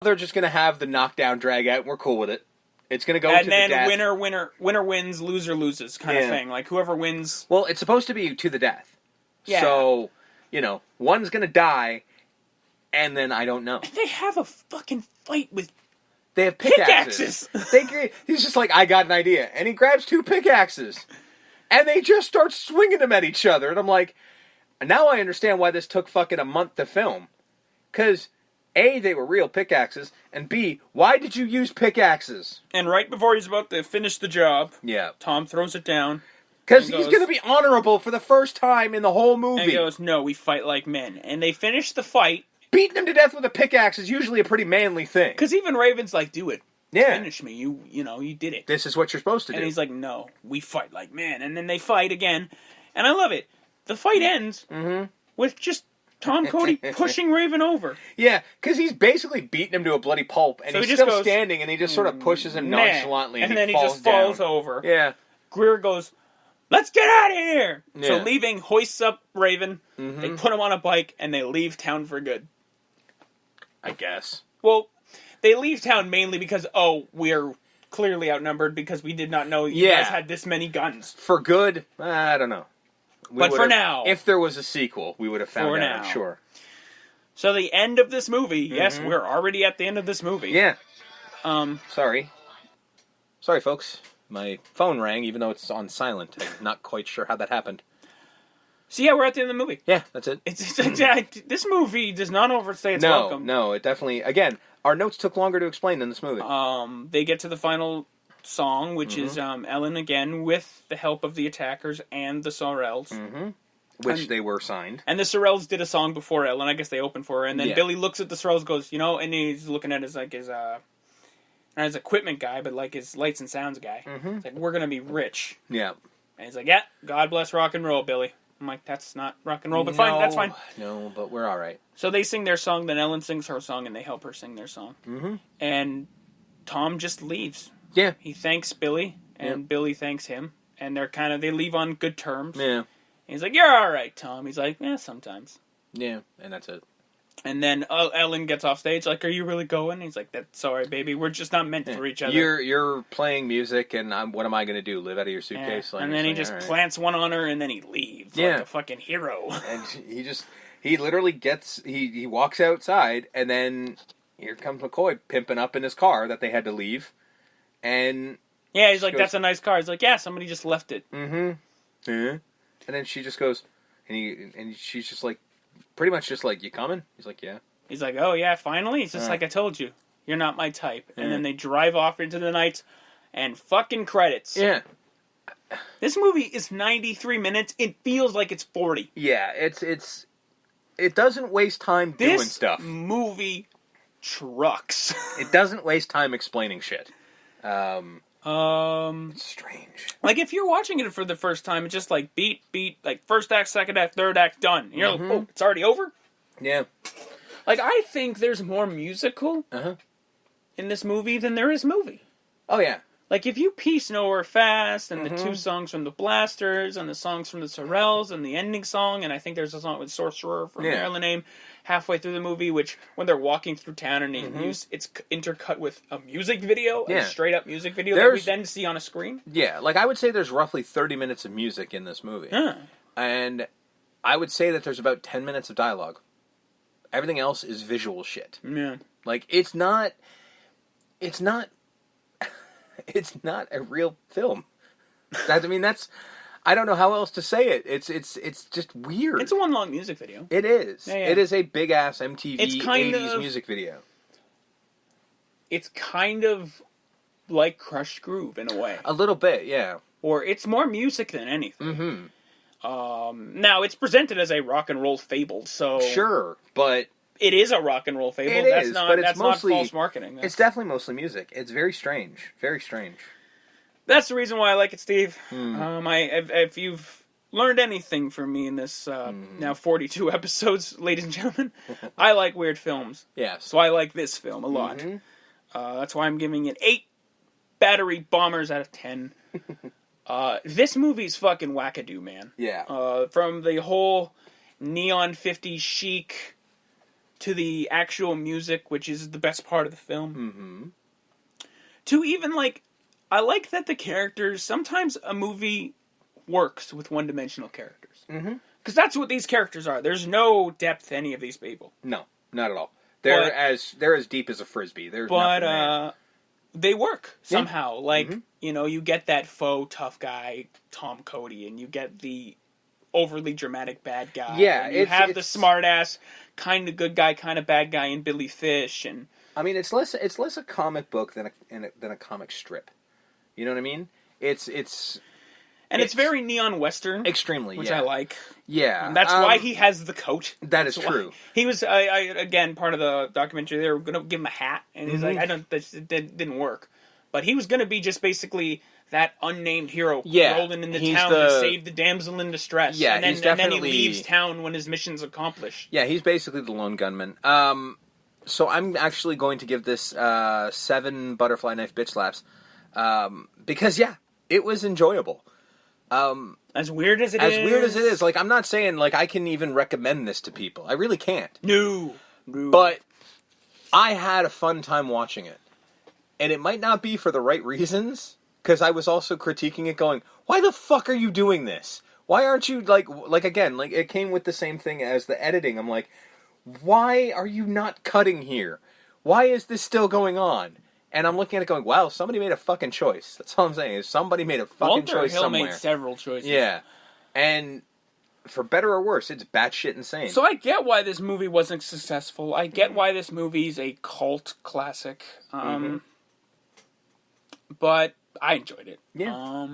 they're just going to have the knockdown drag out, and we're cool with it. It's going to go to the death. And then winner wins, loser loses kind of thing. Like, whoever wins... Well, it's supposed to be to the death. Yeah. So, one's going to die, and then I don't know. And they have a fucking fight with... They have pickaxes. He's just like, I got an idea. And he grabs 2 pickaxes. And they just start swinging them at each other. And I'm like, now I understand why this took fucking a month to film. Because... A, they were real pickaxes, and B, why did you use pickaxes? And right before he's about to finish the job, Tom throws it down. Because he's going to be honorable for the first time in the whole movie. And he goes, no, we fight like men. And they finish the fight. Beating him to death with a pickaxe is usually a pretty manly thing. Because even Raven's like, do it. Yeah. Finish me. You did it. This is what you're supposed to do. And he's like, no, we fight like men. And then they fight again. And I love it. The fight ends with just... Tom Cody pushing Raven over. Yeah, because he's basically beating him to a bloody pulp, and so he's still standing, and he just sort of pushes him nonchalantly, and then he just falls over. Yeah. Greer goes, let's get out of here! Yeah. So leaving, hoists up Raven, they put him on a bike, and they leave town for good. I guess. Well, they leave town mainly because, we're clearly outnumbered because we did not know you guys had this many guns. For good? I don't know. But for now... If there was a sequel, we would have found out, I'm sure. So the end of this movie... Yes, we're already at the end of this movie. Yeah. Sorry, folks. My phone rang, even though it's on silent. I'm not quite sure how that happened. So yeah, we're at the end of the movie. Yeah, that's it. This movie does not overstay its welcome. No, it definitely... Again, our notes took longer to explain than this movie. They get to the final... song, which is Ellen again with the help of the attackers and the Sorrells. Which they were signed. And the Sorrells did a song before Ellen. I guess they opened for her. And then Billy looks at the Sorrells, goes, and he's looking at his equipment guy, but like his lights and sounds guy. It's like, we're going to be rich. Yeah. And he's like, yeah, God bless rock and roll, Billy. I'm like, that's not rock and roll, but fine, that's fine. No, but we're all right. So they sing their song, then Ellen sings her song, and they help her sing their song. And Tom just leaves. Yeah. He thanks Billy, and Billy thanks him, and they leave on good terms. Yeah. And he's like, you're alright, Tom. He's like, yeah, sometimes. Yeah, and that's it. And then Ellen gets off stage, like, are you really going? He's like, that's alright, baby. We're just not meant for each other. You're playing music, and what am I going to do? Live out of your suitcase? And then he just plants one on her, and then he leaves like a fucking hero. And he literally gets, he walks outside, and then here comes McCoy pimping up in his car that they had to leave. And he's like, that's a nice car. He's like, yeah, somebody just left it. And then she just goes, and she's just like, pretty much just like, you coming? He's like, yeah. He's like, oh yeah, finally? He's just like, I told you, you're not my type. And then they drive off into the night, and fucking credits. Yeah. This movie is 93 minutes. It feels like it's 40. Yeah, it doesn't waste time doing stuff. This movie trucks. It doesn't waste time explaining shit. It's strange. Like, if you're watching it for the first time, it's just like beat, like first act, second act, third act, done. And you're like, oh, it's already over? Yeah. Like, I think there's more musical in this movie than there is movie. Oh, yeah. Like, if you piece Nowhere Fast, and the 2 songs from the Blasters, and the songs from the Sorrells, and the ending song, and I think there's a song with Sorcerer from Maryland Name halfway through the movie, which, when they're walking through town, and it's intercut with a music video, a straight-up music video that we then see on a screen. Yeah, like, I would say there's roughly 30 minutes of music in this movie. And I would say that there's about 10 minutes of dialogue. Everything else is visual shit. Yeah. Like, it's not a real film. I don't know how else to say it. It's just weird. It's a one long music video. It is. Yeah. It is a big ass MTV 80s music video. It's kind of like Crushed Groove in a way. A little bit, yeah. Or it's more music than anything. Now it's presented as a rock and roll fable, so sure, but it is a rock and roll fable. That's not false marketing. It's definitely mostly music. It's very strange. Very strange. That's the reason why I like it, Steve. If you've learned anything from me in this now 42 episodes, ladies and gentlemen, I like weird films. Yes. So I like this film a lot. That's why I'm giving it 8 battery bombers out of 10. This movie's fucking wackadoo, man. Yeah. From the whole neon 50s chic to the actual music, which is the best part of the film, to even, like, I like that the characters, sometimes a movie works with one-dimensional characters. Because that's what these characters are. There's no depth to any of these people. No, not at all. They're as deep as a frisbee. There's nothing there. They work somehow. Like, you know, you get that faux tough guy, Tom Cody, and you get the overly dramatic bad guy. Yeah, and you have the smart ass, kind of good guy, kind of bad guy in Billy Fish, and I mean, it's less a comic book than a comic strip. You know what I mean? It's very neon western, extremely, which I like. Yeah, and that's why he has the coat. That is true. He was again part of the documentary. They were going to give him a hat, and he's like, it didn't work. But he was going to be just basically that unnamed hero rolling into town to save the damsel in distress. Yeah, and then he leaves town when his mission's accomplished. Yeah, he's basically the lone gunman. So I'm actually going to give this 7 butterfly knife bitch slaps. Because, it was enjoyable. As weird as it is. Like, I'm not saying, like, I can even recommend this to people. I really can't. No. But I had a fun time watching it. And it might not be for the right reasons, because I was also critiquing it going, why the fuck are you doing this? Why aren't you, like again, like, it came with the same thing as the editing. I'm like, why are you not cutting here? Why is this still going on? And I'm looking at it going, wow, somebody made a fucking choice. That's all I'm saying, is somebody made a fucking choice somewhere. Walter Hill made several choices. Yeah. And for better or worse, it's batshit insane. So I get why this movie wasn't successful. I get why this movie's a cult classic. But I enjoyed it. Yeah.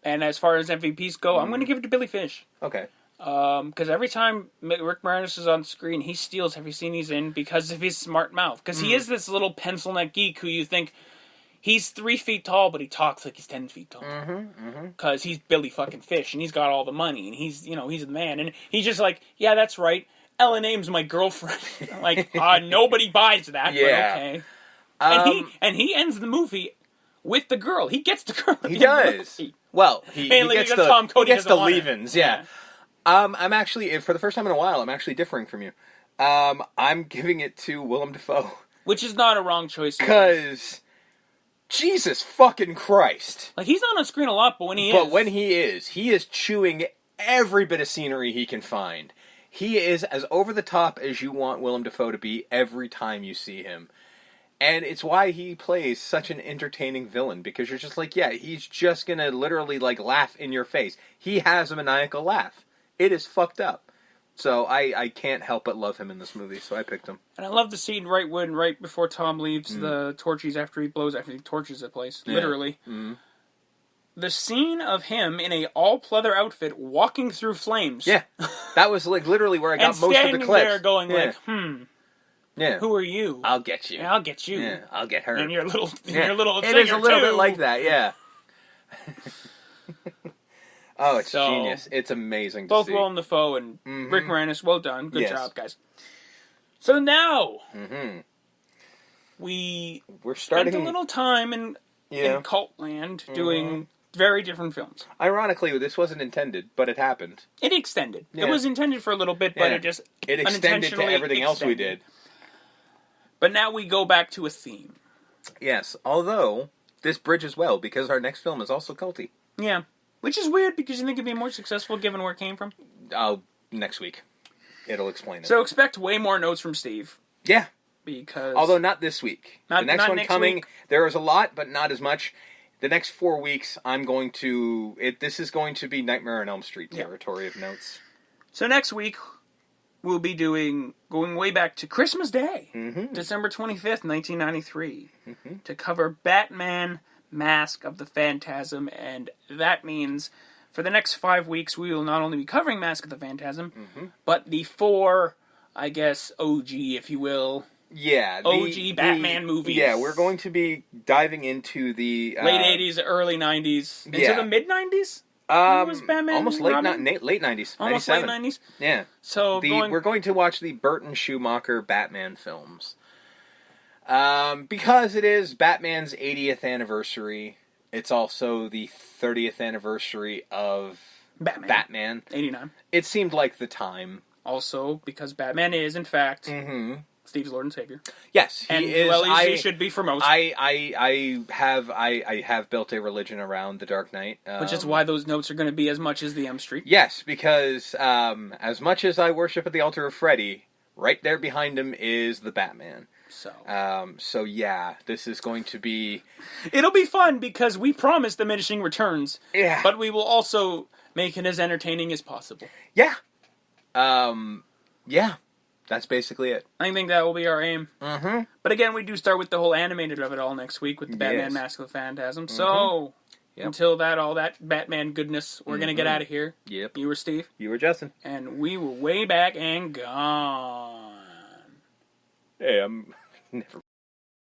And as far as MVPs go, I'm going to give it to Billy Fish. Okay. Because every time Rick Moranis is on screen, he steals every scene he's in because of his smart mouth. Because he is this little pencil neck geek who you think he's 3 feet tall, but he talks like he's 10 feet tall. Because he's Billy fucking Fish, and he's got all the money, and he's the man. And he's just like, yeah, that's right. Ellen Ames my girlfriend. Like, nobody buys that, yeah. but okay. And he ends the movie with the girl. He gets the girl. He does. Well, he gets the leave-ins, yeah. I'm actually, for the first time in a while, I'm actually differing from you. I'm giving it to Willem Dafoe. Which is not a wrong choice. Because, Jesus fucking Christ. Like, he's not on screen a lot, but when he is chewing every bit of scenery he can find. He is as over the top as you want Willem Dafoe to be every time you see him. And it's why he plays such an entertaining villain, because you're just like, yeah, he's just gonna literally, like, laugh in your face. He has a maniacal laugh. It is fucked up. So I can't help but love him in this movie, so I picked him. And I love the scene right before Tom leaves the torches after he torches the place, literally. The scene of him in a all-pleather outfit walking through flames. Yeah, that was, like, literally where I got most of the clips. And standing there going, like, yeah. Who are you? I'll get you. Yeah, I'll get you. Yeah, I'll get her. And your little It is is a little bit like that, yeah. Oh, it's genius. It's amazing to see. Both Willem Dafoe and Rick Moranis, well done. Good job, guys. So now, we're starting spent a little time in cult land doing very different films. Ironically, this wasn't intended, but it happened. It extended. Yeah. It was intended for a little bit, but it extended to everything else we did. But now we go back to a theme. Yes, although this bridges well, because our next film is also culty. Yeah. Which is weird, because you think it'd be more successful given where it came from? Oh, next week. It'll explain it. So expect way more notes from Steve. Yeah. Because... Although not this week. The next one coming, week. There is a lot, but not as much. The next 4 weeks, I'm going to... This is going to be Nightmare on Elm Street territory of notes. So next week, we'll be going way back to Christmas Day, December 25th, 1993, to cover Batman... Mask of the Phantasm, and that means for the next 5 weeks we will not only be covering Mask of the Phantasm, but the 4, I guess, OG, if you will. Yeah. OG Batman movies. Yeah, we're going to be diving into the... late 80s, early 90s, into the mid-90s? Was Batman almost late 90s. Almost 97. late 90s? Yeah. So we're going to watch the Burton Schumacher Batman films. Because it is Batman's 80th anniversary, it's also the 30th anniversary of Batman. 89. It seemed like the time Also, because Batman is, in fact, Mm-hmm. Steve's Lord and Savior. Yes, he and is. Well, he should be for most. I have built a religion around the Dark Knight, which is why those notes are going to be as much as the M Street. Yes, because as much as I worship at the altar of Freddy, right there behind him is the Batman. So yeah, this is going to be. It'll be fun because we promise diminishing returns. Yeah, but we will also make it as entertaining as possible. Yeah. Yeah. That's basically it. I think that will be our aim. Mm-hmm. But again, we do start with the whole animated of it all next week with the Batman Mask of the Phantasm. Mm-hmm. So, until that, all that Batman goodness, we're going to get out of here. Yep. You were Steve. You were Justin. And we were way back and gone. Hey, I'm never